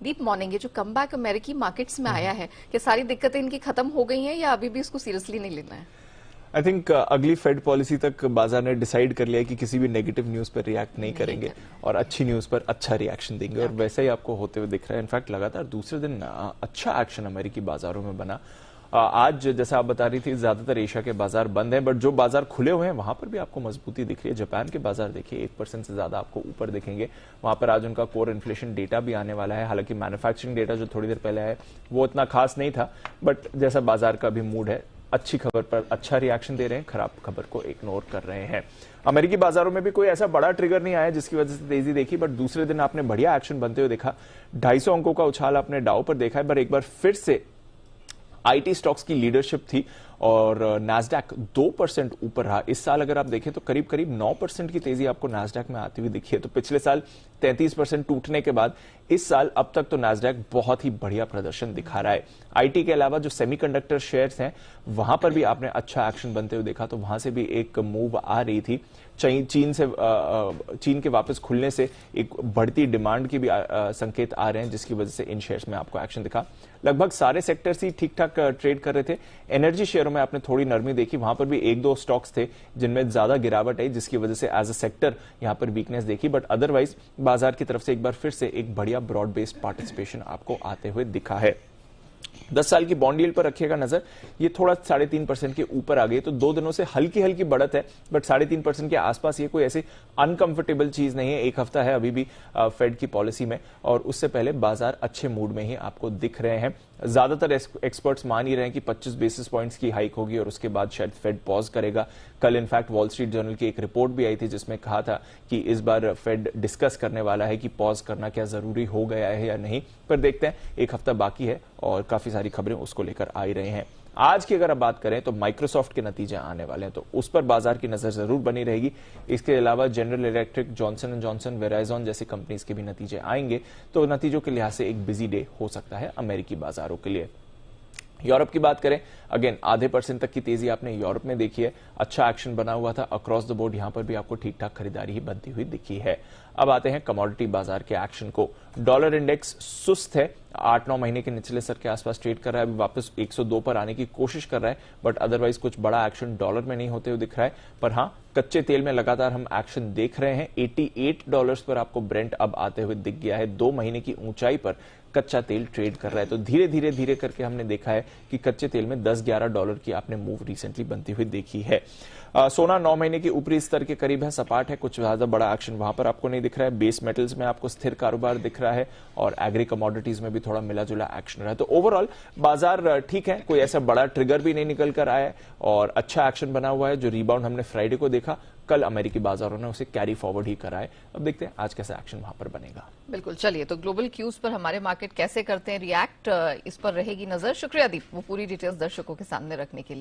दीप morning, ये जो comeback अमेरिकी मार्केट्स में आया है, क्या सारी दिक्कतें इनकी खत्म हो गई हैं या अभी भी इसको सीरियसली नहीं लेना है? आई थिंक अगली फेड पॉलिसी तक बाजार ने डिसाइड कर लिया है कि किसी भी नेगेटिव न्यूज पर रिएक्ट नहीं करेंगे और अच्छी न्यूज पर अच्छा रिएक्शन देंगे, और वैसा ही आपको होते हुए दिख रहा है। इनफैक्ट लगातार दूसरे दिन अच्छा एक्शन अमेरिकी बाजारों में बना। आज जैसा आप बता रही थी, ज्यादातर एशिया के बाजार बंद हैं, बट जो बाजार खुले हुए हैं वहां पर भी आपको मजबूती दिख रही है। जापान के बाजार देखिए 1% से ज्यादा आपको ऊपर दिखेंगे। वहां पर आज उनका कोर इन्फ्लेशन डेटा भी आने वाला है। हालांकि मैन्युफैक्चरिंग डेटा जो थोड़ी देर पहले है वो इतना खास नहीं था, बट जैसा बाजार का भी मूड है, अच्छी खबर पर अच्छा रिएक्शन दे रहे हैं, खराब खबर को इग्नोर कर रहे हैं। अमेरिकी बाजारों में भी कोई ऐसा बड़ा ट्रिगर नहीं आया जिसकी वजह से तेजी देखी, बट दूसरे दिन आपने बढ़िया एक्शन बनते हुए देखा। 250 अंकों का उछाल आपने डाउ पर देखा है, पर एक बार फिर से आईटी स्टॉक्स की लीडरशिप थी और नैस्डैक 2% ऊपर रहा। इस साल अगर आप देखें तो करीब करीब 9% की तेजी आपको नैस्डैक में आती हुई दिखी है। तो पिछले साल 33% टूटने के बाद इस साल अब तक तो नैस्डैक बहुत ही बढ़िया प्रदर्शन दिखा रहा है। आईटी के अलावा जो सेमीकंडक्टर शेयर्स हैं वहां पर भी आपने अच्छा एक्शन बनते हुए देखा, तो वहां से भी एक मूव आ रही थी। चीन के वापस खुलने से एक बढ़ती डिमांड की भी संकेत आ रहे हैं, जिसकी वजह से इन शेयर्स में आपको एक्शन दिखा। लगभग सारे सेक्टर्स ही ठीक ठाक ट्रेड कर रहे थे। एनर्जी शेयरों में आपने थोड़ी नरमी देखी, वहां पर भी एक दो स्टॉक्स थे जिनमें ज्यादा गिरावट आई, जिसकी वजह से एज अ सेक्टर यहां पर वीकनेस देखी। बट अदरवाइज बाजार की तरफ से एक बार फिर से एक बढ़िया ब्रॉड बेस्ड पार्टिसिपेशन आपको आते हुए दिखा है। 10 साल की बॉन्ड यील्ड पर रखिएगा नजर, ये थोड़ा 3.5% के ऊपर आ गई, तो 2 दिनों से हल्की हल्की बढ़त है, बट 3.5% के आसपास। ये कोई ऐसी अनकंफर्टेबल चीज नहीं है। एक हफ्ता है अभी भी फेड की पॉलिसी में, और उससे पहले बाजार अच्छे मूड में ही आपको दिख रहे हैं। ज्यादातर एक्सपर्ट्स मान ही रहे हैं कि 25 बेसिस पॉइंट्स की हाइक होगी और उसके बाद शायद फेड पॉज करेगा। कल इनफैक्ट वॉल स्ट्रीट जर्नल की एक रिपोर्ट भी आई थी जिसमें कहा था कि इस बार फेड डिस्कस करने वाला है कि पॉज करना क्या जरूरी हो गया है या नहीं, पर देखते हैं। एक हफ्ता बाकी है और काफी सारी खबरें उसको लेकर आ ही रहे हैं। आज की अगर आप बात करें तो माइक्रोसॉफ्ट के नतीजे आने वाले हैं, तो उस पर बाजार की नजर जरूर बनी रहेगी। इसके अलावा general electric, Johnson and Johnson, वेराइजॉन जैसी कंपनीज के भी नतीजे आएंगे, तो नतीजों के लिहाज से एक बिजी डे हो सकता है अमेरिकी बाजारों के लिए। यूरोप की बात करें, अगेन 0.5% तक की तेजी आपने यूरोप में देखी है। अच्छा एक्शन बना हुआ था अक्रॉस द बोर्ड, यहां पर भी आपको ठीक ठाक खरीदारी ही बनती हुई दिखी है। अब आते हैं कमोडिटी बाजार के एक्शन को। डॉलर इंडेक्स सुस्त है, 8-9 महीने के निचले स्तर के आसपास ट्रेड कर रहा है। अभी वापस 102 पर आने की कोशिश कर रहा है, बट अदरवाइज कुछ बड़ा एक्शन डॉलर में नहीं होते हुए दिख रहा है। पर हाँ, कच्चे तेल में लगातार हम एक्शन देख रहे हैं। $88 पर आपको ब्रेंट अब आते हुए दिख गया है। 2 महीने की ऊंचाई पर कच्चा तेल ट्रेड कर रहा है, तो धीरे धीरे करके हमने देखा है कि कच्चे तेल में $10-11 की आपने मूव रिसेंटली बनती हुई देखी है। सोना 9 महीने के ऊपरी स्तर के करीब है, सपाट है, कुछ ज्यादा बड़ा एक्शन वहां पर आपको नहीं दिख रहा है। बेस मेटल्स में आपको स्थिर कारोबार दिख रहा है और एग्री कमोडिटीज में भी थोड़ा मिला जुला एक्शन रहा है। तो ओवरऑल बाजार ठीक है, कोई ऐसा बड़ा ट्रिगर भी नहीं निकल कर आया है और अच्छा एक्शन बना हुआ है। जो रिबाउंड हमने फ्राइडे को देखा, कल अमेरिकी बाजारों ने उसे कैरी फॉरवर्ड ही करा है। अब देखते हैं आज कैसा एक्शन वहां पर बनेगा। बिल्कुल, चलिए तो ग्लोबल क्यूज पर हमारे मार्केट कैसे करते हैं रिएक्ट, इस पर रहेगी नजर। शुक्रिया दीप, वो पूरी डिटेल्स दर्शकों के सामने रखने के लिए।